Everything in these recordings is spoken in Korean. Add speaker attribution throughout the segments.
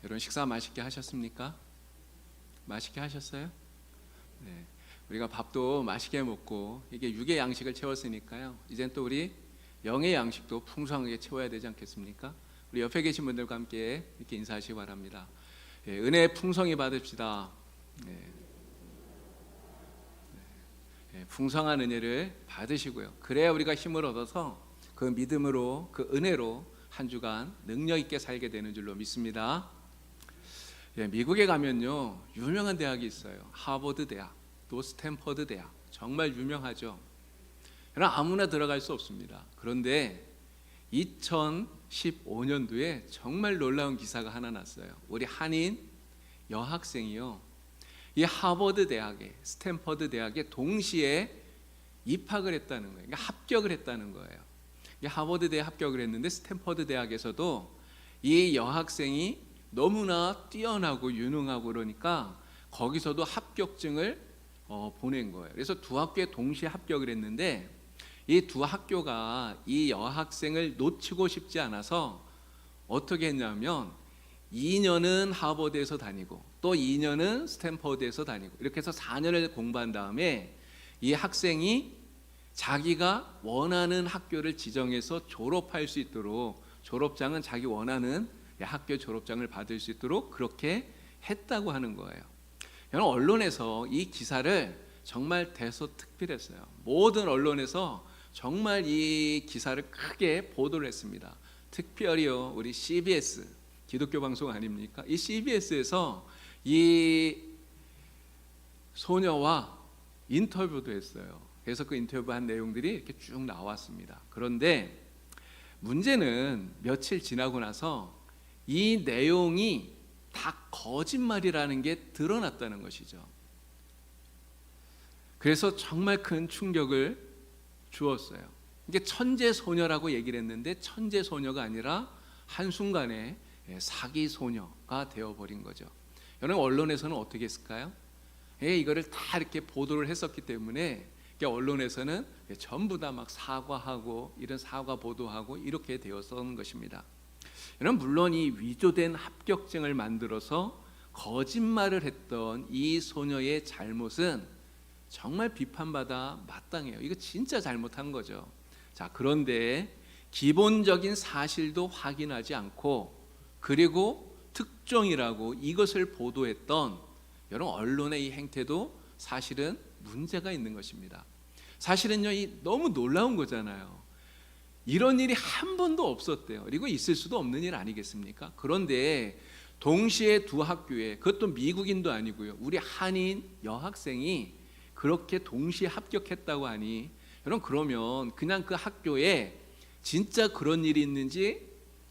Speaker 1: 여러분 식사 맛있게 하셨습니까? 맛있게 하셨어요? 네. 우리가 밥도 맛있게 먹고 이게 육의 양식을 채웠으니까요. 이젠 또 우리 영의 양식도 풍성하게 채워야 되지 않겠습니까? 우리 옆에 계신 분들과 함께 이렇게 인사하시기 바랍니다. 예, 은혜 풍성히 받읍시다. 네. 네, 풍성한 은혜를 받으시고요. 그래야 우리가 힘을 얻어서 그 믿음으로 그 은혜로 한 주간 능력 있게 살게 되는 줄로 믿습니다. 예, 미국에 가면요 유명한 대학이 있어요. 하버드 대학, 또 스탠퍼드 대학, 정말 유명하죠. 그러나 아무나 들어갈 수 없습니다. 그런데 2015년도에 정말 놀라운 기사가 하나 났어요. 우리 한인 여학생이요, 이 하버드 대학에 스탠퍼드 대학에 동시에 입학을 했다는 거예요. 그러니까 합격을 했다는 거예요. 하버드 대에 합격을 했는데 스탠퍼드 대학에서도 이 여학생이 너무나 뛰어나고 유능하고 그러니까 거기서도 합격증을 보낸 거예요. 그래서 두 학교에 동시에 합격을 했는데 이 두 학교가 이 여학생을 놓치고 싶지 않아서 어떻게 했냐면 2년은 하버드에서 다니고 또 2년은 스탠퍼드에서 다니고 이렇게 해서 4년을 공부한 다음에 이 학생이 자기가 원하는 학교를 지정해서 졸업할 수 있도록, 졸업장은 자기 원하는 학교 졸업장을 받을 수 있도록 그렇게 했다고 하는 거예요. 여러분, 언론에서 이 기사를 정말 대서특필했어요. 모든 언론에서 정말 이 기사를 크게 보도를 했습니다. 특별히요 우리 CBS, 기독교 방송 아닙니까? 이 CBS에서 이 소녀와 인터뷰도 했어요. 그래서 그 인터뷰한 내용들이 이렇게 쭉 나왔습니다. 그런데 문제는 며칠 지나고 나서 이 내용이 다 거짓말이라는 게 드러났다는 것이죠. 그래서 정말 큰 충격을 주었어요. 이게 천재 소녀라고 얘기를 했는데 천재 소녀가 아니라 한순간에 사기 소녀가 되어버린 거죠. 여러분, 언론에서는 어떻게 했을까요? 이거를 다 이렇게 보도를 했었기 때문에 언론에서는 전부 다 막 사과하고 이런 사과 보도하고 이렇게 되었던 것입니다. 여러분, 물론 이 위조된 합격증을 만들어서 거짓말을 했던 이 소녀의 잘못은 정말 비판받아 마땅해요. 이거 진짜 잘못한 거죠. 자, 그런데 기본적인 사실도 확인하지 않고 그리고 특종이라고 이것을 보도했던 여러분 언론의 이 행태도 사실은 문제가 있는 것입니다. 사실은요, 이 너무 놀라운 거잖아요. 이런 일이 한 번도 없었대요. 그리고 있을 수도 없는 일 아니겠습니까? 그런데 동시에 두 학교에, 그것도 미국인도 아니고요, 우리 한인 여학생이 그렇게 동시에 합격했다고 하니 여러분, 그러면 그냥 그 학교에 진짜 그런 일이 있는지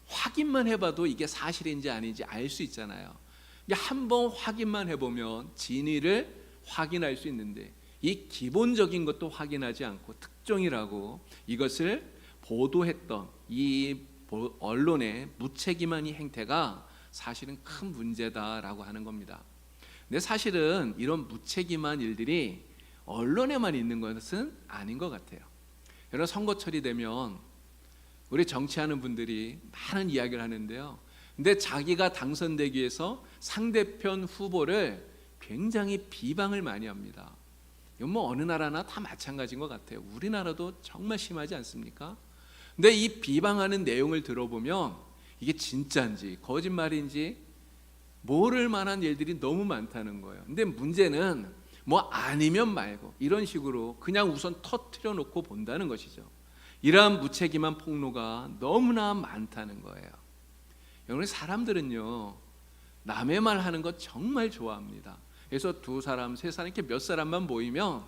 Speaker 1: 확인만 해봐도 이게 사실인지 아닌지 알 수 있잖아요. 한번 확인만 해보면 진위를 확인할 수 있는데 이 기본적인 것도 확인하지 않고 특종이라고 이것을 보도했던 이 언론의 무책임한 이 행태가 사실은 큰 문제다라고 하는 겁니다. 근데 사실은 이런 무책임한 일들이 언론에만 있는 것은 아닌 것 같아요. 여러분, 선거철이 되면 우리 정치하는 분들이 많은 이야기를 하는데요, 근데 자기가 당선되기 위해서 상대편 후보를 굉장히 비방을 많이 합니다. 이건 뭐 어느 나라나 다 마찬가지인 것 같아요. 우리나라도 정말 심하지 않습니까? 근데 이 비방하는 내용을 들어보면 이게 진짜인지 거짓말인지 모를 만한 일들이 너무 많다는 거예요. 근데 문제는 뭐 아니면 말고 이런 식으로 그냥 우선 터뜨려 놓고 본다는 것이죠. 이러한 무책임한 폭로가 너무나 많다는 거예요. 여러분, 사람들은요 남의 말 하는 거 정말 좋아합니다. 그래서 두 사람, 세 사람, 이렇게 몇 사람만 모이면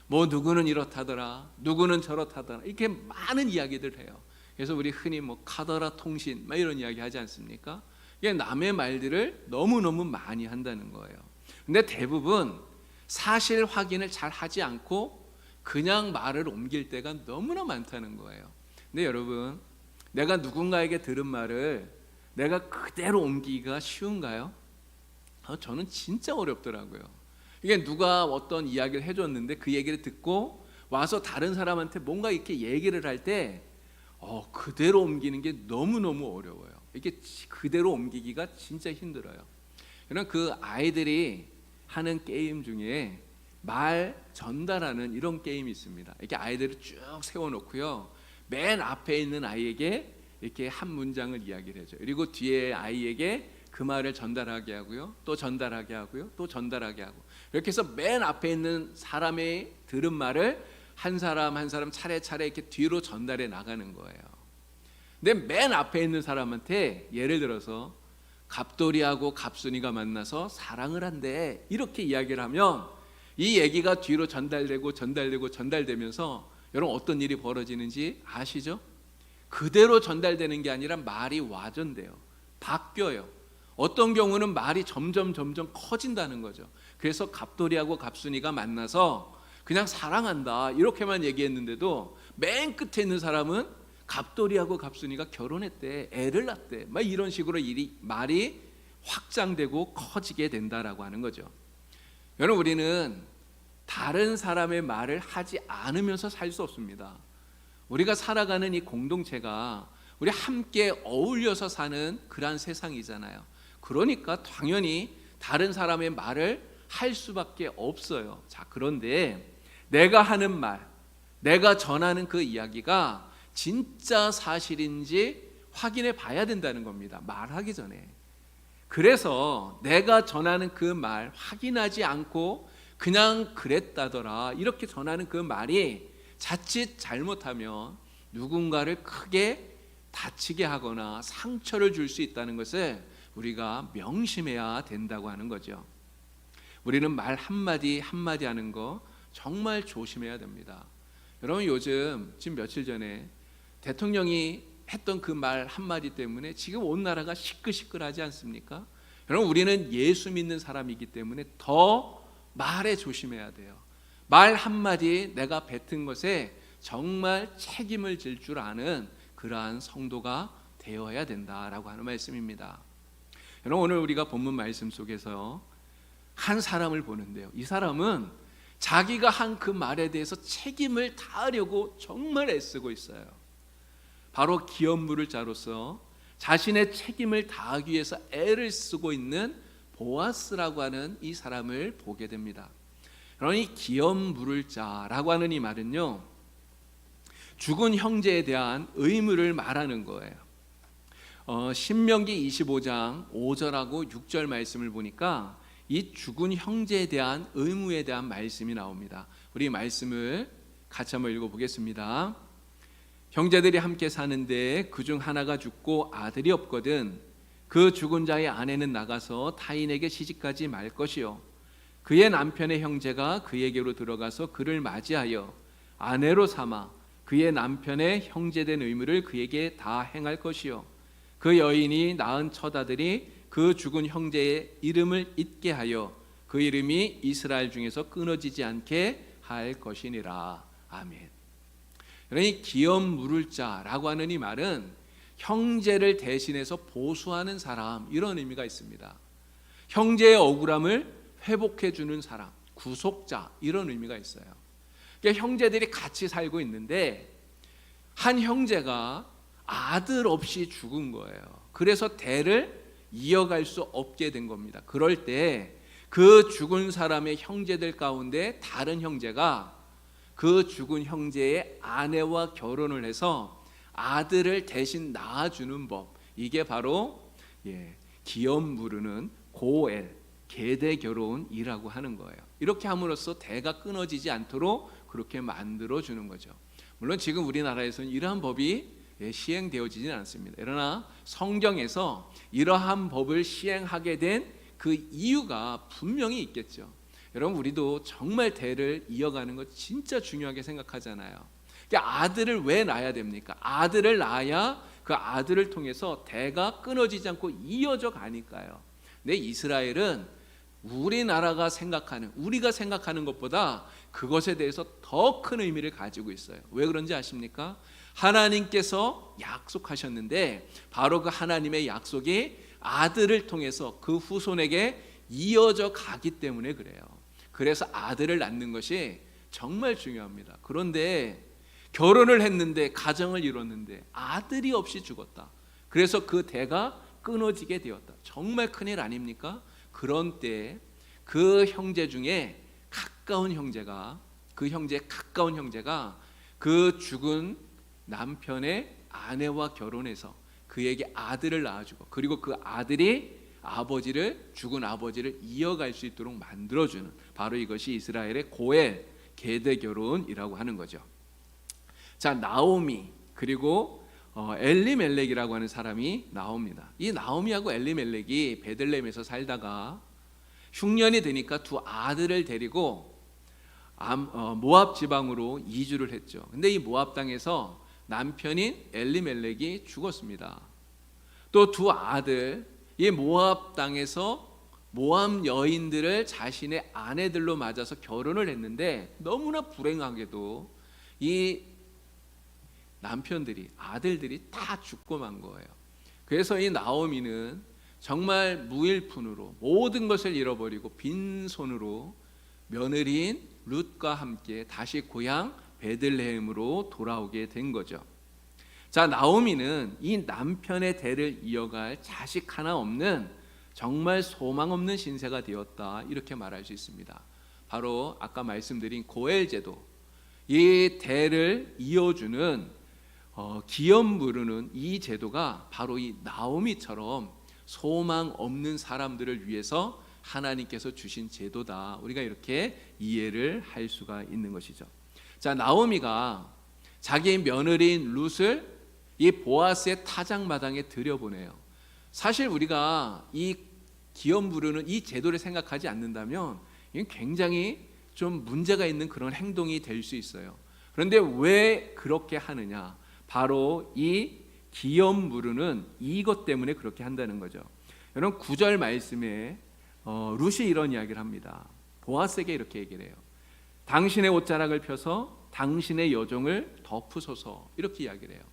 Speaker 1: 뭐 누구는 이렇다더라, 누구는 저렇다더라, 이렇게 많은 이야기들 해요. 그래서 우리 흔히 뭐 카더라 통신 막 이런 이야기 하지 않습니까? 이게 남의 말들을 너무너무 많이 한다는 거예요. 근데 대부분 사실 확인을 잘 하지 않고 그냥 말을 옮길 때가 너무나 많다는 거예요. 근데 여러분, 내가 누군가에게 들은 말을 내가 그대로 옮기기가 쉬운가요? 저는 진짜 어렵더라고요. 이게 누가 어떤 이야기를 해줬는데 그 얘기를 듣고 와서 다른 사람한테 뭔가 이렇게 얘기를 할 때 그대로 옮기는 게 너무너무 어려워요. 이렇게 그대로 옮기기가 진짜 힘들어요. 그러나 그 아이들이 하는 게임 중에 말 전달하는 이런 게임이 있습니다. 이렇게 아이들을 쭉 세워놓고요, 맨 앞에 있는 아이에게 이렇게 한 문장을 이야기를 해줘요. 그리고 뒤에 아이에게 그 말을 전달하게 하고요, 또 전달하게 하고요, 또 전달하게 하고, 이렇게 해서 맨 앞에 있는 사람의 들은 말을 한 사람 한 사람 차례차례 이렇게 뒤로 전달해 나가는 거예요. 근데 맨 앞에 있는 사람한테 예를 들어서 갑돌이하고 갑순이가 만나서 사랑을 한대, 이렇게 이야기를 하면 이 얘기가 뒤로 전달되면서 여러분 어떤 일이 벌어지는지 아시죠? 그대로 전달되는 게 아니라 말이 와전돼요. 바뀌어요. 어떤 경우는 말이 점점 커진다는 거죠. 그래서 갑돌이하고 갑순이가 만나서 그냥 사랑한다 이렇게만 얘기했는데도 맨 끝에 있는 사람은 갑돌이하고 갑순이가 결혼했대, 애를 낳대, 막 이런 식으로 말이 확장되고 커지게 된다라고 하는 거죠. 여러분, 우리는 다른 사람의 말을 하지 않으면서 살 수 없습니다. 우리가 살아가는 이 공동체가 우리 함께 어울려서 사는 그러한 세상이잖아요. 그러니까 당연히 다른 사람의 말을 할 수밖에 없어요. 자, 그런데 내가 하는 말, 내가 전하는 그 이야기가 진짜 사실인지 확인해 봐야 된다는 겁니다. 말하기 전에. 그래서 내가 전하는 그 말 확인하지 않고 그냥 그랬다더라 이렇게 전하는 그 말이 자칫 잘못하면 누군가를 크게 다치게 하거나 상처를 줄 수 있다는 것을 우리가 명심해야 된다고 하는 거죠. 우리는 말 한마디 한마디 하는 거 정말 조심해야 됩니다. 여러분, 지금 며칠 전에 대통령이 했던 그 말 한마디 때문에 지금 온 나라가 시끌시끌하지 않습니까? 여러분, 우리는 예수 믿는 사람이기 때문에 더 말에 조심해야 돼요. 말 한마디 내가 뱉은 것에 정말 책임을 질 줄 아는 그러한 성도가 되어야 된다라고 하는 말씀입니다. 여러분, 오늘 우리가 본문 말씀 속에서 한 사람을 보는데요, 이 사람은 자기가 한 그 말에 대해서 책임을 다하려고 정말 애쓰고 있어요. 바로 기업 물을 자로서 자신의 책임을 다하기 위해서 애를 쓰고 있는 보아스라고 하는 이 사람을 보게 됩니다. 그러니 이 기업 물을 자라고 하는 이 말은요, 죽은 형제에 대한 의무를 말하는 거예요. 신명기 25장 5절하고 6절 말씀을 보니까 이 죽은 형제에 대한 의무에 대한 말씀이 나옵니다. 우리 말씀을 같이 한번 읽어보겠습니다. 형제들이 함께 사는데 그중 하나가 죽고 아들이 없거든 그 죽은 자의 아내는 나가서 타인에게 시집가지 말 것이요, 그의 남편의 형제가 그에게로 들어가서 그를 맞이하여 아내로 삼아 그의 남편의 형제된 의무를 그에게 다 행할 것이요, 그 여인이 낳은 처자들이 그 죽은 형제의 이름을 잊게 하여 그 이름이 이스라엘 중에서 끊어지지 않게 할 것이니라. 아멘. 그러니 기업 물을 자라고 하는 이 말은 형제를 대신해서 보수하는 사람, 이런 의미가 있습니다. 형제의 억울함을 회복해 주는 사람, 구속자, 이런 의미가 있어요. 그러니까 형제들이 같이 살고 있는데 한 형제가 아들 없이 죽은 거예요. 그래서 대를 이어갈 수 없게 된 겁니다. 그럴 때 그 죽은 사람의 형제들 가운데 다른 형제가 그 죽은 형제의 아내와 결혼을 해서 아들을 대신 낳아주는 법, 이게 바로 기업 무르는 고엘, 계대 결혼이라고 하는 거예요. 이렇게 함으로써 대가 끊어지지 않도록 그렇게 만들어주는 거죠. 물론 지금 우리나라에서는 이러한 법이 시행되어지지는 않습니다. 그러나 성경에서 이러한 법을 시행하게 된 그 이유가 분명히 있겠죠. 여러분, 우리도 정말 대를 이어가는 것 진짜 중요하게 생각하잖아요. 그러니까 아들을 왜 낳아야 됩니까? 아들을 낳아야 그 아들을 통해서 대가 끊어지지 않고 이어져 가니까요. 근데 이스라엘은 우리가 생각하는 것보다 그것에 대해서 더 큰 의미를 가지고 있어요. 왜 그런지 아십니까? 하나님께서 약속하셨는데 바로 그 하나님의 약속이 아들을 통해서 그 후손에게 이어져 가기 때문에 그래요. 그래서 아들을 낳는 것이 정말 중요합니다. 그런데 결혼을 했는데, 가정을 이뤘는데 아들이 없이 죽었다. 그래서 그 대가 끊어지게 되었다. 정말 큰일 아닙니까? 그런 때 그 형제 중에 가까운 형제가 그 죽은 남편의 아내와 결혼해서 그에게 아들을 낳아주고, 그리고 그 아들이 죽은 아버지를 이어갈 수 있도록 만들어주는, 바로 이것이 이스라엘의 고엘 계대 결혼이라고 하는 거죠. 자, 나오미 그리고 엘리멜렉이라고 하는 사람이 나옵니다. 이 나오미하고 엘리멜렉이 베들레헴에서 살다가 흉년이 되니까 두 아들을 데리고 모압 지방으로 이주를 했죠. 근데 이 모압 땅에서 남편인 엘리멜렉이 죽었습니다. 또 두 아들, 이 모압 땅에서 모압 여인들을 자신의 아내들로 맞아서 결혼을 했는데, 너무나 불행하게도 이 남편들이, 아들들이 다 죽고 만 거예요. 그래서 이 나오미는 정말 무일푼으로 모든 것을 잃어버리고 빈손으로 며느리인 룻과 함께 다시 고향 베들레헴으로 돌아오게 된 거죠. 자, 나오미는 이 남편의 대를 이어갈 자식 하나 없는 정말 소망 없는 신세가 되었다, 이렇게 말할 수 있습니다. 바로 아까 말씀드린 고엘 제도, 이 대를 이어주는 기업 부르는 이 제도가 바로 이 나오미처럼 소망 없는 사람들을 위해서 하나님께서 주신 제도다, 우리가 이렇게 이해를 할 수가 있는 것이죠. 자, 나오미가 자기 며느리인 룻을 이 보아스의 타작마당에 들여보내요. 사실 우리가 이 기업 부르는 이 제도를 생각하지 않는다면 이건 굉장히 좀 문제가 있는 그런 행동이 될 수 있어요. 그런데 왜 그렇게 하느냐? 바로 이 기업 부르는 이것 때문에 그렇게 한다는 거죠. 여러분, 9절 말씀에 룻이 이런 이야기를 합니다. 보아스에게 이렇게 얘기를 해요. 당신의 옷자락을 펴서 당신의 여종을 덮으소서, 이렇게 이야기를 해요.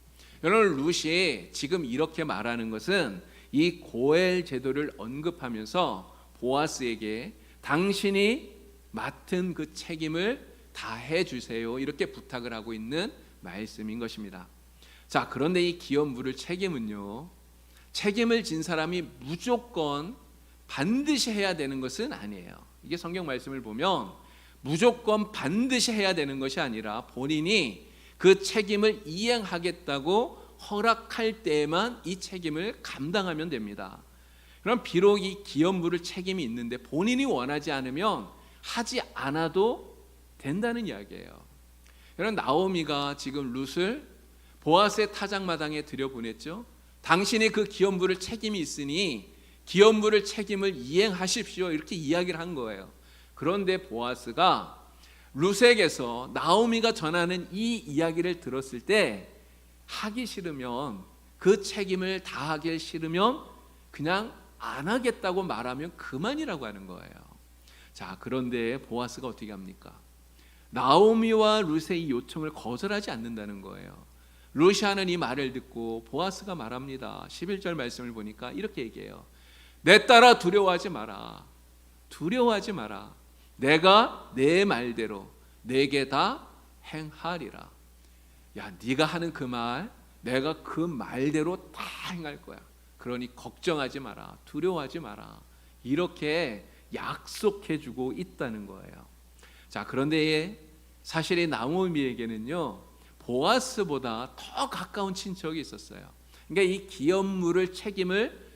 Speaker 1: 여러분, 룻이 지금 이렇게 말하는 것은 이 고엘 제도를 언급하면서 보아스에게 당신이 맡은 그 책임을 다 해주세요, 이렇게 부탁을 하고 있는 말씀인 것입니다. 자, 그런데 이 기업 물을 책임은요, 책임을 진 사람이 무조건 반드시 해야 되는 것은 아니에요. 이게 성경 말씀을 보면 무조건 반드시 해야 되는 것이 아니라 본인이 그 책임을 이행하겠다고 허락할 때에만 이 책임을 감당하면 됩니다. 그럼 비록 이 기업 물을 책임이 있는데 본인이 원하지 않으면 하지 않아도 된다는 이야기예요. 여러분, 나오미가 지금 룻을 보아스의 타작마당에 들여보냈죠. 당신이 그 기업물을 책임이 있으니 기업물을 책임을 이행하십시오, 이렇게 이야기를 한 거예요. 그런데 보아스가 룻에게서 나오미가 전하는 이 이야기를 들었을 때 하기 싫으면, 그 책임을 다하기 싫으면 그냥 안 하겠다고 말하면 그만이라고 하는 거예요. 자, 그런데 보아스가 어떻게 합니까? 나오미와 룻의 이 요청을 거절하지 않는다는 거예요. 룻이 하는 이 말을 듣고 보아스가 말합니다. 11절 말씀을 보니까 이렇게 얘기해요. 내 딸아, 두려워하지 마라. 두려워하지 마라. 내가 내 말대로 내게 다 행하리라. 야, 네가 하는 그 말, 내가 그 말대로 다 행할 거야. 그러니 걱정하지 마라. 두려워하지 마라. 이렇게 약속해주고 있다는 거예요. 자, 그런데 사실 이 나오미에게는요, 보아스보다 더 가까운 친척이 있었어요. 그러니까 이 기업물을 책임을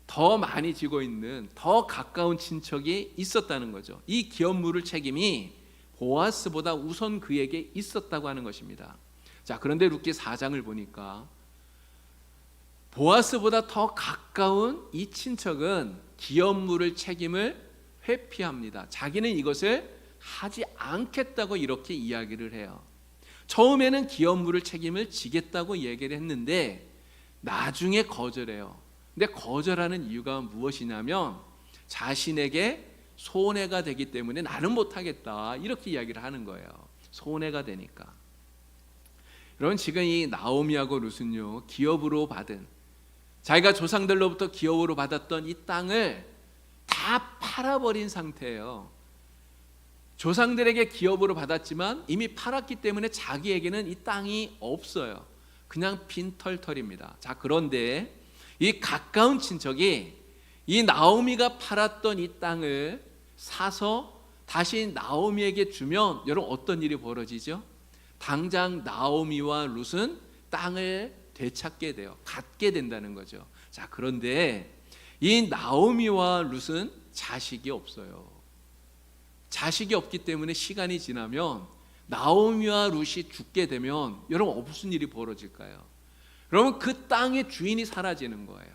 Speaker 1: 더 많이 지고 있는 더 가까운 친척이 있었다는 거죠. 이 기업물을 책임이 보아스보다 우선 그에게 있었다고 하는 것입니다. 자, 그런데 룻기 4장을 보니까 보아스보다 더 가까운 이 친척은 기업물을 책임을 회피합니다. 자기는 이것을 하지 않겠다고 이렇게 이야기를 해요. 처음에는 기업물을 책임을 지겠다고 얘기를 했는데 나중에 거절해요. 근데 거절하는 이유가 무엇이냐면 자신에게 손해가 되기 때문에 나는 못하겠다, 이렇게 이야기를 하는 거예요. 손해가 되니까. 여러분, 지금 이 나오미하고 룻은요, 기업으로 받은, 자기가 조상들로부터 기업으로 받았던 이 땅을 다 팔아버린 상태예요. 조상들에게 기업으로 받았지만 이미 팔았기 때문에 자기에게는 이 땅이 없어요. 그냥 빈털털입니다. 자, 그런데 이 가까운 친척이 이 나오미가 팔았던 이 땅을 사서 다시 나오미에게 주면 여러분 어떤 일이 벌어지죠? 당장 나오미와 룻은 땅을 되찾게 돼요. 갖게 된다는 거죠. 자, 그런데 이 나오미와 룻은 자식이 없어요. 자식이 없기 때문에 시간이 지나면 나오미와 룻이 죽게 되면 여러분 무슨 일이 벌어질까요? 여러분 그 땅의 주인이 사라지는 거예요.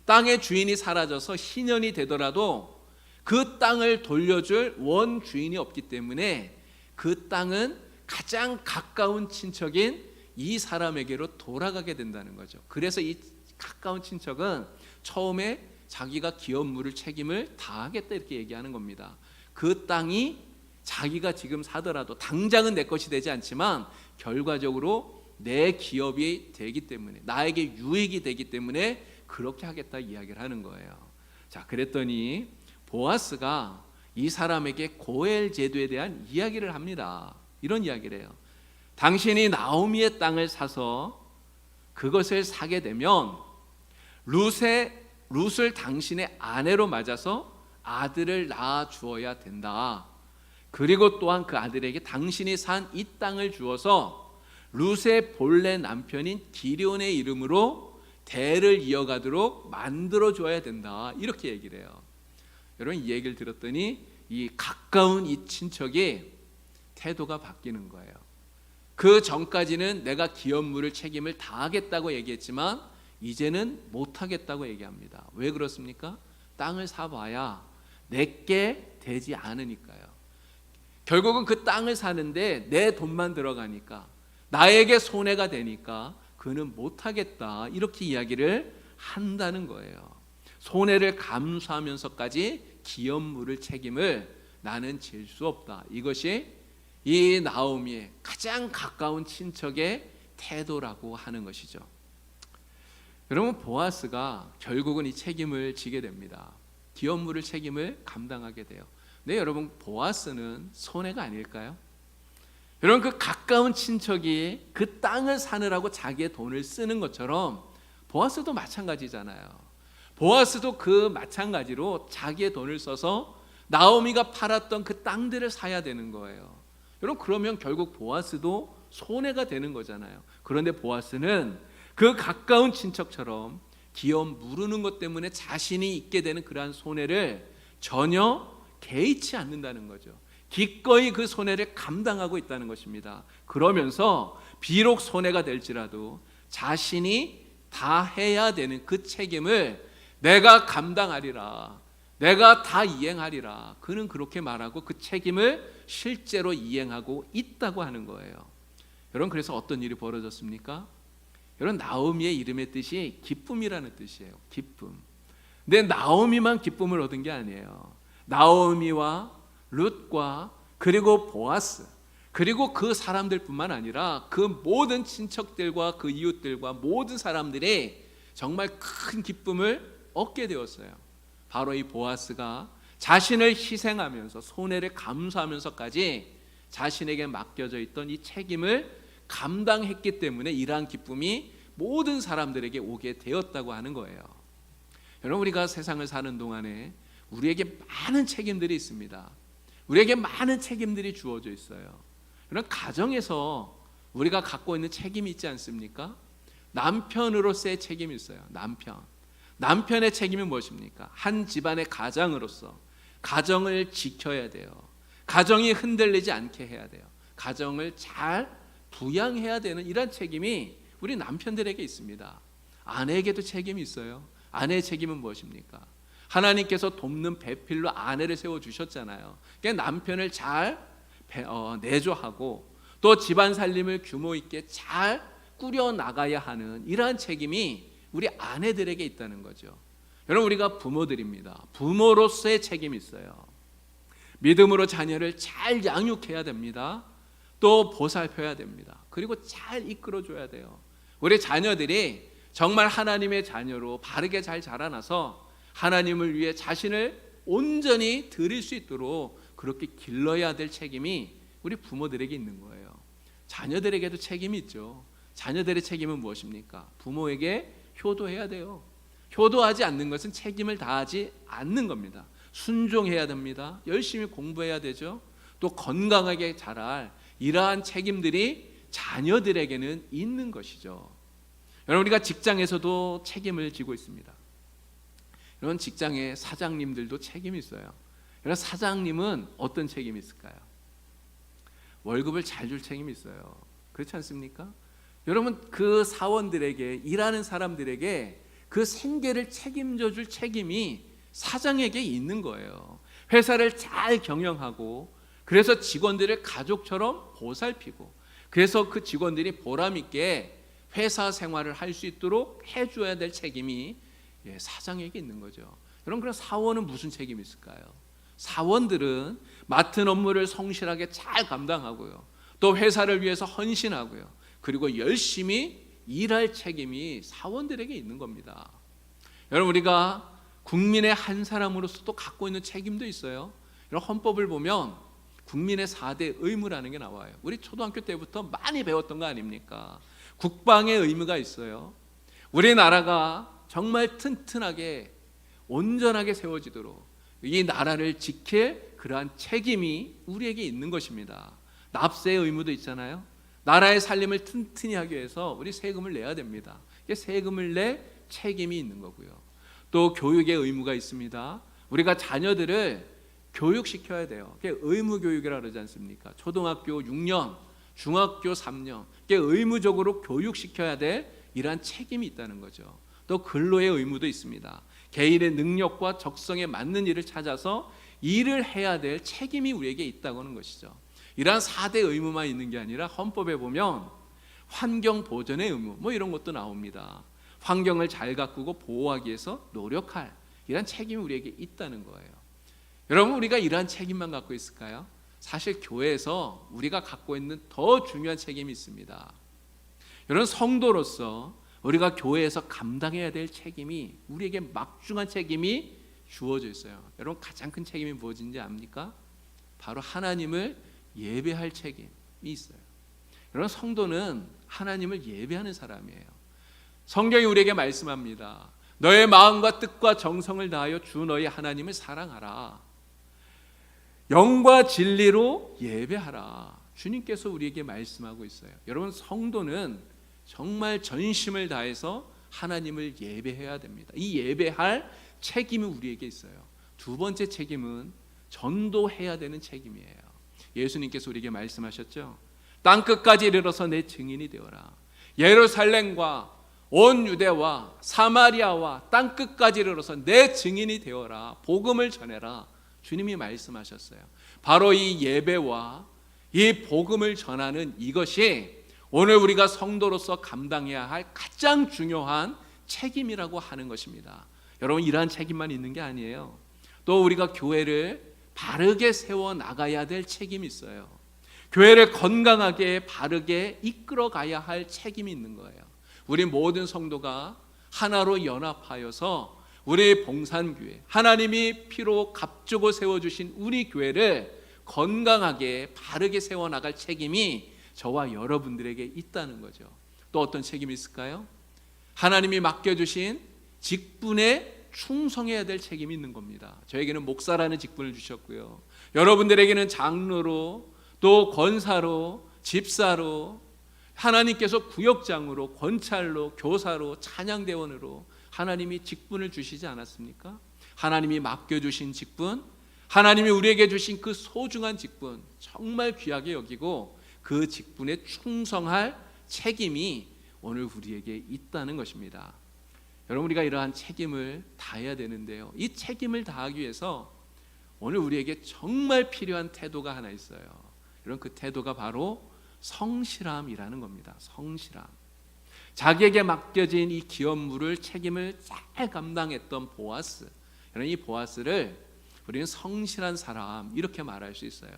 Speaker 1: 땅의 주인이 사라져서 희년이 되더라도 그 땅을 돌려줄 원 주인이 없기 때문에 그 땅은 가장 가까운 친척인 이 사람에게로 돌아가게 된다는 거죠. 그래서 이 가까운 친척은 처음에 자기가 기업 물을 책임을 다하겠다 이렇게 얘기하는 겁니다. 그 땅이 자기가 지금 사더라도 당장은 내 것이 되지 않지만 결과적으로 내 기업이 되기 때문에 나에게 유익이 되기 때문에 그렇게 하겠다 이야기를 하는 거예요. 자, 그랬더니 보아스가 이 사람에게 고엘 제도에 대한 이야기를 합니다. 이런 이야기를 해요. 당신이 나오미의 땅을 사서 그것을 사게 되면 룻을 당신의 아내로 맞아서 아들을 낳아 주어야 된다. 그리고 또한 그 아들에게 당신이 산 이 땅을 주어서 룻의 본래 남편인 기럐의 이름으로 대를 이어가도록 만들어 줘야 된다. 이렇게 얘기를 해요. 여러분 이 얘기를 들었더니 이 가까운 이 친척이 태도가 바뀌는 거예요. 그 전까지는 내가 기업 물을 책임을 다하겠다고 얘기했지만 이제는 못하겠다고 얘기합니다. 왜 그렇습니까? 땅을 사봐야 내게 되지 않으니까요. 결국은 그 땅을 사는데 내 돈만 들어가니까 나에게 손해가 되니까 그는 못하겠다 이렇게 이야기를 한다는 거예요. 손해를 감수하면서까지 기업 물을 책임을 나는 질 수 없다. 이것이 이 나오미의 가장 가까운 친척의 태도라고 하는 것이죠. 여러분 보아스가 결국은 이 책임을 지게 됩니다. 기업 물을 책임을 감당하게 돼요. 네, 여러분 보아스는 손해가 아닐까요? 여러분 그 가까운 친척이 그 땅을 사느라고 자기의 돈을 쓰는 것처럼 보아스도 마찬가지잖아요. 보아스도 그 마찬가지로 자기의 돈을 써서 나오미가 팔았던 그 땅들을 사야 되는 거예요. 여러분 그러면 결국 보아스도 손해가 되는 거잖아요. 그런데 보아스는 그 가까운 친척처럼 기업 무르는 것 때문에 자신이 있게 되는 그러한 손해를 전혀 개의치 않는다는 거죠. 기꺼이 그 손해를 감당하고 있다는 것입니다. 그러면서 비록 손해가 될지라도 자신이 다 해야 되는 그 책임을 내가 감당하리라, 내가 다 이행하리라, 그는 그렇게 말하고 그 책임을 실제로 이행하고 있다고 하는 거예요. 여러분 그래서 어떤 일이 벌어졌습니까? 여러분 나오미의 이름의 뜻이 기쁨이라는 뜻이에요. 기쁨. 근데 나오미만 기쁨을 얻은 게 아니에요. 나오미와 룻과 그리고 보아스 그리고 그 사람들뿐만 아니라 그 모든 친척들과 그 이웃들과 모든 사람들이 정말 큰 기쁨을 얻게 되었어요. 바로 이 보아스가 자신을 희생하면서 손해를 감수하면서까지 자신에게 맡겨져 있던 이 책임을 감당했기 때문에 이러한 기쁨이 모든 사람들에게 오게 되었다고 하는 거예요. 여러분 우리가 세상을 사는 동안에 우리에게 많은 책임들이 있습니다. 우리에게 많은 책임들이 주어져 있어요. 여러분 가정에서 우리가 갖고 있는 책임이 있지 않습니까? 남편으로서의 책임이 있어요. 남편의 책임이 무엇입니까? 한 집안의 가장으로서 가정을 지켜야 돼요. 가정이 흔들리지 않게 해야 돼요. 가정을 잘 부양해야 되는 이런 책임이 우리 남편들에게 있습니다. 아내에게도 책임이 있어요. 아내의 책임은 무엇입니까? 하나님께서 돕는 배필로 아내를 세워주셨잖아요. 그러니까 남편을 잘 내조하고 또 집안 살림을 규모 있게 잘 꾸려나가야 하는 이러한 책임이 우리 아내들에게 있다는 거죠. 여러분 우리가 부모들입니다. 부모로서의 책임이 있어요. 믿음으로 자녀를 잘 양육해야 됩니다. 또 보살펴야 됩니다. 그리고 잘 이끌어줘야 돼요. 우리 자녀들이 정말 하나님의 자녀로 바르게 잘 자라나서 하나님을 위해 자신을 온전히 드릴 수 있도록 그렇게 길러야 될 책임이 우리 부모들에게 있는 거예요. 자녀들에게도 책임이 있죠. 자녀들의 책임은 무엇입니까? 부모에게 효도해야 돼요. 효도하지 않는 것은 책임을 다하지 않는 겁니다. 순종해야 됩니다. 열심히 공부해야 되죠. 또 건강하게 자랄 이러한 책임들이 자녀들에게는 있는 것이죠. 여러분, 우리가 직장에서도 책임을 지고 있습니다. 이런 직장의 사장님들도 책임이 있어요. 여러분, 사장님은 어떤 책임이 있을까요? 월급을 잘 줄 책임이 있어요. 그렇지 않습니까? 여러분, 그 사원들에게, 일하는 사람들에게 그 생계를 책임져 줄 책임이 사장에게 있는 거예요. 회사를 잘 경영하고, 그래서 직원들을 가족처럼 보살피고, 그래서 그 직원들이 보람 있게 회사 생활을 할 수 있도록 해줘야 될 책임이 사장에게 있는 거죠. 여러분, 그럼 사원은 무슨 책임이 있을까요? 사원들은 맡은 업무를 성실하게 잘 감당하고요, 또 회사를 위해서 헌신하고요, 그리고 열심히 일할 책임이 사원들에게 있는 겁니다. 여러분, 우리가 국민의 한 사람으로서도 갖고 있는 책임도 있어요. 이런 헌법을 보면 국민의 4대 의무라는 게 나와요. 우리 초등학교 때부터 많이 배웠던 거 아닙니까? 국방의 의무가 있어요. 우리나라가 정말 튼튼하게 온전하게 세워지도록 이 나라를 지킬 그러한 책임이 우리에게 있는 것입니다. 납세의 의무도 있잖아요. 나라의 살림을 튼튼히 하기 위해서 우리 세금을 내야 됩니다. 세금을 낼 책임이 있는 거고요. 또 교육의 의무가 있습니다. 우리가 자녀들을 교육시켜야 돼요. 그게 의무교육이라고 그러지 않습니까? 초등학교 6년, 중학교 3년, 그게 의무적으로 교육시켜야 될 이러한 책임이 있다는 거죠. 또 근로의 의무도 있습니다. 개인의 능력과 적성에 맞는 일을 찾아서 일을 해야 될 책임이 우리에게 있다고 하는 것이죠. 이러한 4대 의무만 있는 게 아니라 헌법에 보면 환경 보전의 의무 이런 것도 나옵니다. 환경을 잘 가꾸고 보호하기 위해서 노력할 이런 책임이 우리에게 있다는 거예요. 여러분, 우리가 이러한 책임만 갖고 있을까요? 사실 교회에서 우리가 갖고 있는 더 중요한 책임이 있습니다. 여러분, 성도로서 우리가 교회에서 감당해야 될 책임이 우리에게 막중한 책임이 주어져 있어요. 여러분, 가장 큰 책임이 무엇인지 압니까? 바로 하나님을 예배할 책임이 있어요. 여러분, 성도는 하나님을 예배하는 사람이에요. 성경이 우리에게 말씀합니다. 너의 마음과 뜻과 정성을 다하여 주 너희 하나님을 사랑하라. 영과 진리로 예배하라. 주님께서 우리에게 말씀하고 있어요. 여러분, 성도는 정말 전심을 다해서 하나님을 예배해야 됩니다. 이 예배할 책임이 우리에게 있어요. 두 번째 책임은 전도해야 되는 책임이에요. 예수님께서 우리에게 말씀하셨죠. 땅끝까지 이르러서 내 증인이 되어라. 예루살렘과 온 유대와 사마리아와 땅끝까지 이르러서 내 증인이 되어라. 복음을 전해라. 주님이 말씀하셨어요. 바로 이 예배와 이 복음을 전하는 이것이 오늘 우리가 성도로서 감당해야 할 가장 중요한 책임이라고 하는 것입니다. 여러분, 이러한 책임만 있는 게 아니에요. 또 우리가 교회를 바르게 세워 나가야 될 책임이 있어요. 교회를 건강하게 바르게 이끌어 가야 할 책임이 있는 거예요. 우리 모든 성도가 하나로 연합하여서 우리 봉산교회, 하나님이 피로 값주고 세워주신 우리 교회를 건강하게 바르게 세워나갈 책임이 저와 여러분들에게 있다는 거죠. 또 어떤 책임이 있을까요? 하나님이 맡겨주신 직분에 충성해야 될 책임이 있는 겁니다. 저에게는 목사라는 직분을 주셨고요, 여러분들에게는 장로로, 또 권사로, 집사로, 하나님께서 구역장으로, 권찰로, 교사로, 찬양대원으로 하나님이 직분을 주시지 않았습니까? 하나님이 맡겨주신 직분, 하나님이 우리에게 주신 그 소중한 직분 정말 귀하게 여기고 그 직분에 충성할 책임이 오늘 우리에게 있다는 것입니다. 여러분, 우리가 이러한 책임을 다해야 되는데요, 이 책임을 다하기 위해서 오늘 우리에게 정말 필요한 태도가 하나 있어요. 여러분, 그 태도가 바로 성실함이라는 겁니다. 성실함. 자기에게 맡겨진 이 기업물을 책임을 잘 감당했던 보아스, 여러분, 이 보아스를 우리는 성실한 사람 이렇게 말할 수 있어요.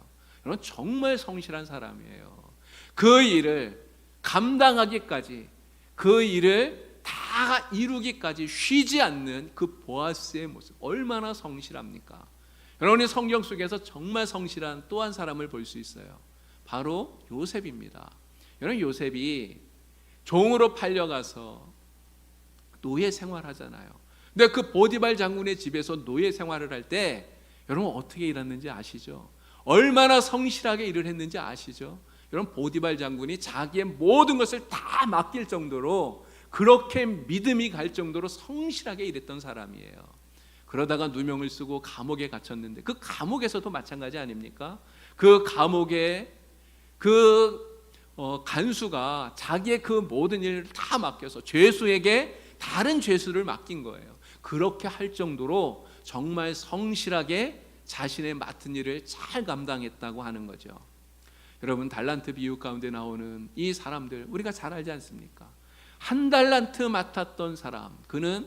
Speaker 1: 여러분, 정말 성실한 사람이에요. 그 일을 감당하기까지, 그 일을 다 이루기까지 쉬지 않는 그 보아스의 모습, 얼마나 성실합니까? 여러분이 성경 속에서 정말 성실한 또 한 사람을 볼 수 있어요. 바로 요셉입니다. 여러분, 요셉이 종으로 팔려가서 노예 생활하잖아요. 근데 그 보디발 장군의 집에서 노예 생활을 할 때 여러분 어떻게 일했는지 아시죠? 얼마나 성실하게 일을 했는지 아시죠? 여러분 보디발 장군이 자기의 모든 것을 다 맡길 정도로 그렇게 믿음이 갈 정도로 성실하게 일했던 사람이에요. 그러다가 누명을 쓰고 감옥에 갇혔는데 그 감옥에서도 마찬가지 아닙니까? 그 감옥에 간수가 자기의 그 모든 일을 다 맡겨서 죄수에게 다른 죄수를 맡긴 거예요. 그렇게 할 정도로 정말 성실하게 자신의 맡은 일을 잘 감당했다고 하는 거죠. 여러분 달란트 비유 가운데 나오는 이 사람들 우리가 잘 알지 않습니까? 한 달란트 맡았던 사람, 그는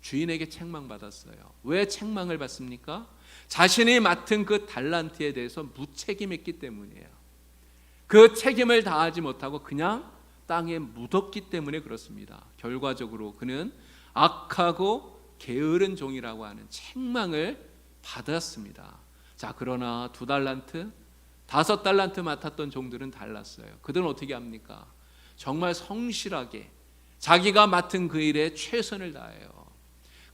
Speaker 1: 주인에게 책망받았어요. 왜 책망을 받습니까? 자신이 맡은 그 달란트에 대해서 무책임했기 때문이에요. 그 책임을 다하지 못하고 그냥 땅에 묻었기 때문에 그렇습니다. 결과적으로 그는 악하고 게으른 종이라고 하는 책망을 받았습니다. 자, 그러나 2달란트, 5달란트 맡았던 종들은 달랐어요. 그들은 어떻게 합니까? 정말 성실하게 자기가 맡은 그 일에 최선을 다해요.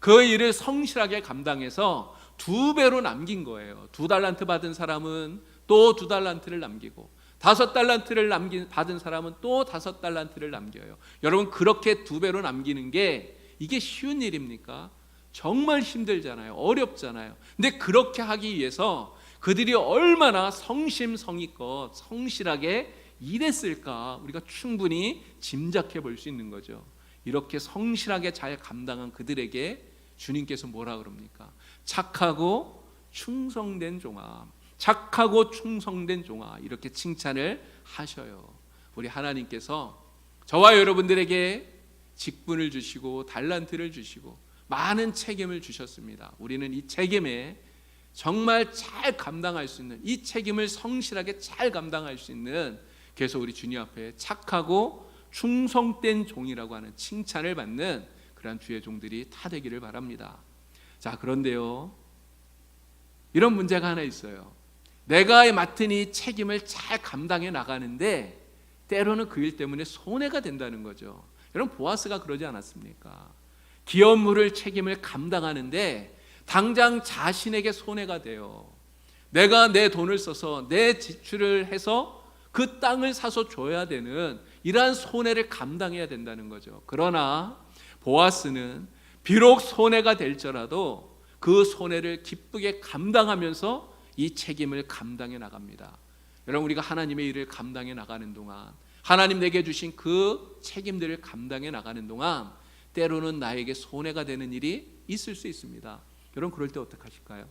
Speaker 1: 그 일을 성실하게 감당해서 2배로 남긴 거예요. 2달란트 받은 사람은 또 2달란트를 남기고 5달란트를 받은 사람은 또 5달란트를 남겨요. 여러분 그렇게 2배로 남기는 게 이게 쉬운 일입니까? 정말 힘들잖아요. 어렵잖아요. 근데 그렇게 하기 위해서 그들이 얼마나 성심성의껏 성실하게 일했을까 우리가 충분히 짐작해 볼 수 있는 거죠. 이렇게 성실하게 잘 감당한 그들에게 주님께서 뭐라 그럽니까? 착하고 충성된 종아, 착하고 충성된 종아, 이렇게 칭찬을 하셔요. 우리 하나님께서 저와 여러분들에게 직분을 주시고 달란트를 주시고 많은 책임을 주셨습니다. 우리는 이 책임에 정말 잘 감당할 수 있는, 이 책임을 성실하게 잘 감당할 수 있는, 그래서 우리 주님 앞에 착하고 충성된 종이라고 하는 칭찬을 받는 그러한 주의 종들이 다 되기를 바랍니다. 자, 그런데요, 이런 문제가 하나 있어요. 내가 맡은 이 책임을 잘 감당해 나가는데 때로는 그 일 때문에 손해가 된다는 거죠. 여러분 보아스가 그러지 않았습니까? 기업 물을 책임을 감당하는데 당장 자신에게 손해가 돼요. 내가 내 돈을 써서 내 지출을 해서 그 땅을 사서 줘야 되는 이러한 손해를 감당해야 된다는 거죠. 그러나 보아스는 비록 손해가 될지라도 그 손해를 기쁘게 감당하면서 이 책임을 감당해 나갑니다. 여러분 우리가 하나님의 일을 감당해 나가는 동안, 하나님 내게 주신 그 책임들을 감당해 나가는 동안 때로는 나에게 손해가 되는 일이 있을 수 있습니다. 여러분 그럴 때 어떻게 하실까요?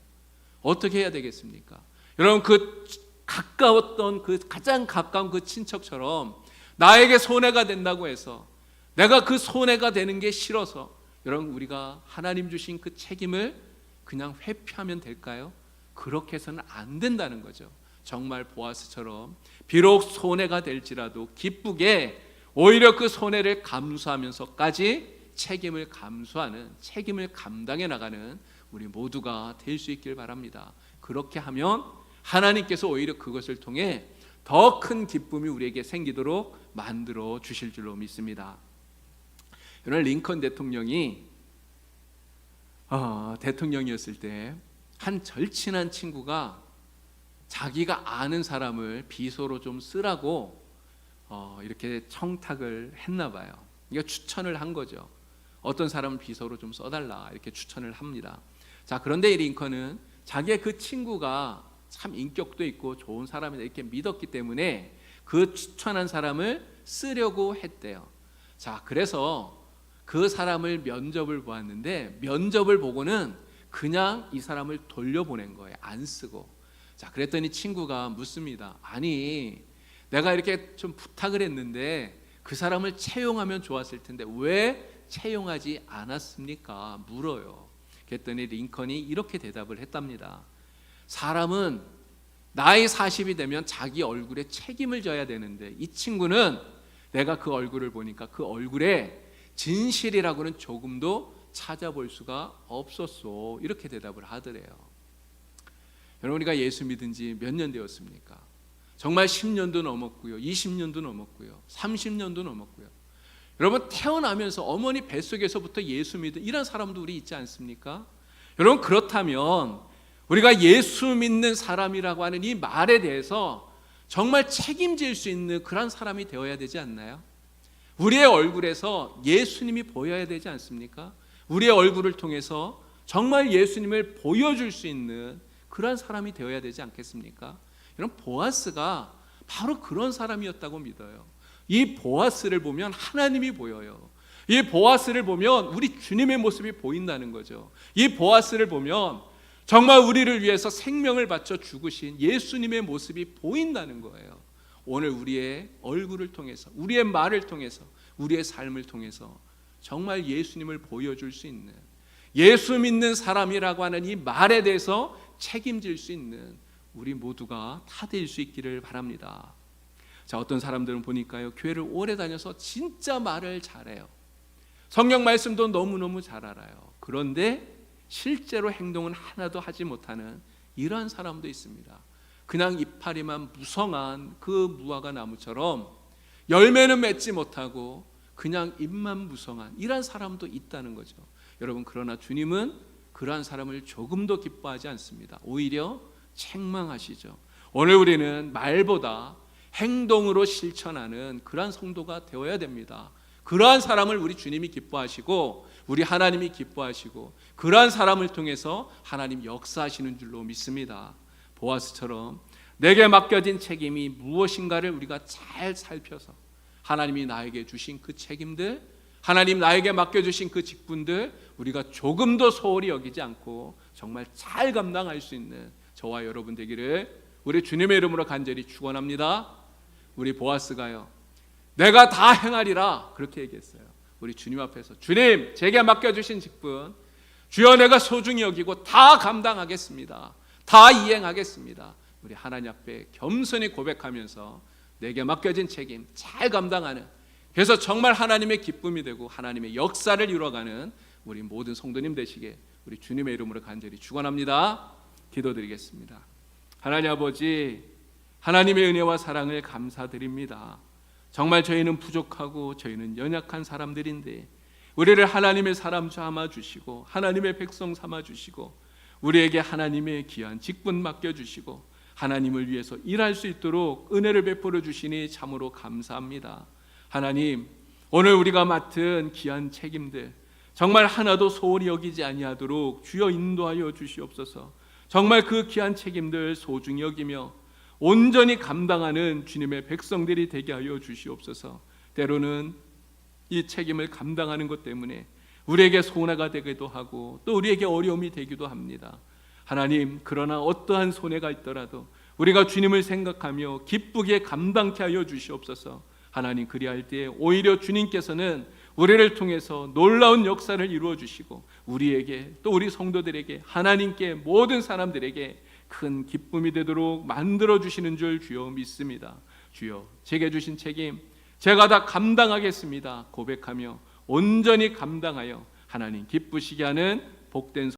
Speaker 1: 어떻게 해야 되겠습니까? 여러분 그 가까웠던 그 가장 가까운 그 친척처럼 나에게 손해가 된다고 해서 내가 그 손해가 되는 게 싫어서 여러분 우리가 하나님 주신 그 책임을 그냥 회피하면 될까요? 그렇게 해서는 안 된다는 거죠. 정말 보아스처럼 비록 손해가 될지라도 기쁘게 오히려 그 손해를 감수하면서까지 책임을 감수하는, 책임을 감당해 나가는 우리 모두가 될 수 있길 바랍니다. 그렇게 하면 하나님께서 오히려 그것을 통해 더 큰 기쁨이 우리에게 생기도록 만들어 주실 줄로 믿습니다. 여러분 링컨 대통령이 대통령이었을 때 한 절친한 친구가 자기가 아는 사람을 비서로 좀 쓰라고 이렇게 청탁을 했나 봐요. 이거 추천을 한 거죠. 어떤 사람을 비서로 좀 써달라 이렇게 추천을 합니다. 자, 그런데 이 링컨은 자기의 그 친구가 참 인격도 있고 좋은 사람이다 이렇게 믿었기 때문에 그 추천한 사람을 쓰려고 했대요. 자, 그래서 그 사람을 면접을 보았는데 면접을 보고는 그냥 이 사람을 돌려보낸 거예요. 안 쓰고. 자, 그랬더니 친구가 묻습니다. 아니, 내가 이렇게 좀 부탁을 했는데 그 사람을 채용하면 좋았을 텐데 왜 채용하지 않았습니까? 물어요. 그랬더니 링컨이 이렇게 대답을 했답니다. 사람은 나이 40이 되면 자기 얼굴에 책임을 져야 되는데 이 친구는 내가 그 얼굴을 보니까 그 얼굴에 진실이라고는 조금도 찾아볼 수가 없었어. 이렇게 대답을 하더래요. 여러분 우리가 예수 믿은 지 몇 년 되었습니까? 정말 10년도 넘었고요. 20년도 넘었고요. 30년도 넘었고요. 여러분, 태어나면서 어머니 뱃속에서부터 예수 믿은 이런 사람도 우리 있지 않습니까? 여러분, 그렇다면 우리가 예수 믿는 사람이라고 하는 이 말에 대해서 정말 책임질 수 있는 그런 사람이 되어야 되지 않나요? 우리의 얼굴에서 예수님이 보여야 되지 않습니까? 우리의 얼굴을 통해서 정말 예수님을 보여줄 수 있는 그런 사람이 되어야 되지 않겠습니까? 여러분, 보아스가 바로 그런 사람이었다고 믿어요. 이 보아스를 보면 하나님이 보여요. 이 보아스를 보면 우리 주님의 모습이 보인다는 거죠. 이 보아스를 보면 정말 우리를 위해서 생명을 바쳐 죽으신 예수님의 모습이 보인다는 거예요. 오늘 우리의 얼굴을 통해서, 우리의 말을 통해서, 우리의 삶을 통해서 정말 예수님을 보여줄 수 있는, 예수 믿는 사람이라고 하는 이 말에 대해서 책임질 수 있는 우리 모두가 다 될 수 있기를 바랍니다. 자, 어떤 사람들은 보니까요, 교회를 오래 다녀서 진짜 말을 잘해요. 성경 말씀도 너무너무 잘 알아요. 그런데 실제로 행동은 하나도 하지 못하는 이러한 사람도 있습니다. 그냥 이파리만 무성한 그 무화과 나무처럼 열매는 맺지 못하고 그냥 잎만 무성한 이러한 사람도 있다는 거죠. 여러분, 그러나 주님은 그러한 사람을 조금도 기뻐하지 않습니다. 오히려 책망하시죠. 오늘 우리는 말보다 행동으로 실천하는 그러한 성도가 되어야 됩니다. 그러한 사람을 우리 주님이 기뻐하시고 우리 하나님이 기뻐하시고 그러한 사람을 통해서 하나님 역사하시는 줄로 믿습니다. 보아스처럼 내게 맡겨진 책임이 무엇인가를 우리가 잘 살펴서 하나님이 나에게 주신 그 책임들, 하나님 나에게 맡겨주신 그 직분들 우리가 조금도 소홀히 여기지 않고 정말 잘 감당할 수 있는 저와 여러분 되기를 우리 주님의 이름으로 간절히 축원합니다. 우리 보아스가요, 내가 다 행하리라 그렇게 얘기했어요. 우리 주님 앞에서 주님, 제게 맡겨주신 직분 주여 내가 소중히 여기고 다 감당하겠습니다. 다 이행하겠습니다. 우리 하나님 앞에 겸손히 고백하면서 내게 맡겨진 책임 잘 감당하는, 그래서 정말 하나님의 기쁨이 되고 하나님의 역사를 이루어가는 우리 모든 성도님 되시게 우리 주님의 이름으로 간절히 축원합니다. 기도드리겠습니다. 하나님 아버지, 하나님의 은혜와 사랑을 감사드립니다. 정말 저희는 부족하고 저희는 연약한 사람들인데 우리를 하나님의 사람 삼아주시고 하나님의 백성 삼아주시고 우리에게 하나님의 귀한 직분 맡겨주시고 하나님을 위해서 일할 수 있도록 은혜를 베풀어 주시니 참으로 감사합니다. 하나님, 오늘 우리가 맡은 귀한 책임들 정말 하나도 소홀히 여기지 아니하도록 주여 인도하여 주시옵소서. 정말 그 귀한 책임들 소중히 여기며 온전히 감당하는 주님의 백성들이 되게 하여 주시옵소서. 때로는 이 책임을 감당하는 것 때문에 우리에게 손해가 되기도 하고 또 우리에게 어려움이 되기도 합니다. 하나님, 그러나 어떠한 손해가 있더라도 우리가 주님을 생각하며 기쁘게 감당케 하여 주시옵소서. 하나님, 그리할 때에 오히려 주님께서는 우리를 통해서 놀라운 역사를 이루어 주시고 우리에게 또 우리 성도들에게 하나님께 모든 사람들에게 큰 기쁨이 되도록 만들어 주시는 줄 주여 믿습니다. 주여, 제게 주신 책임 제가 다 감당하겠습니다 고백하며 온전히 감당하여 하나님 기쁘시게 하는 복된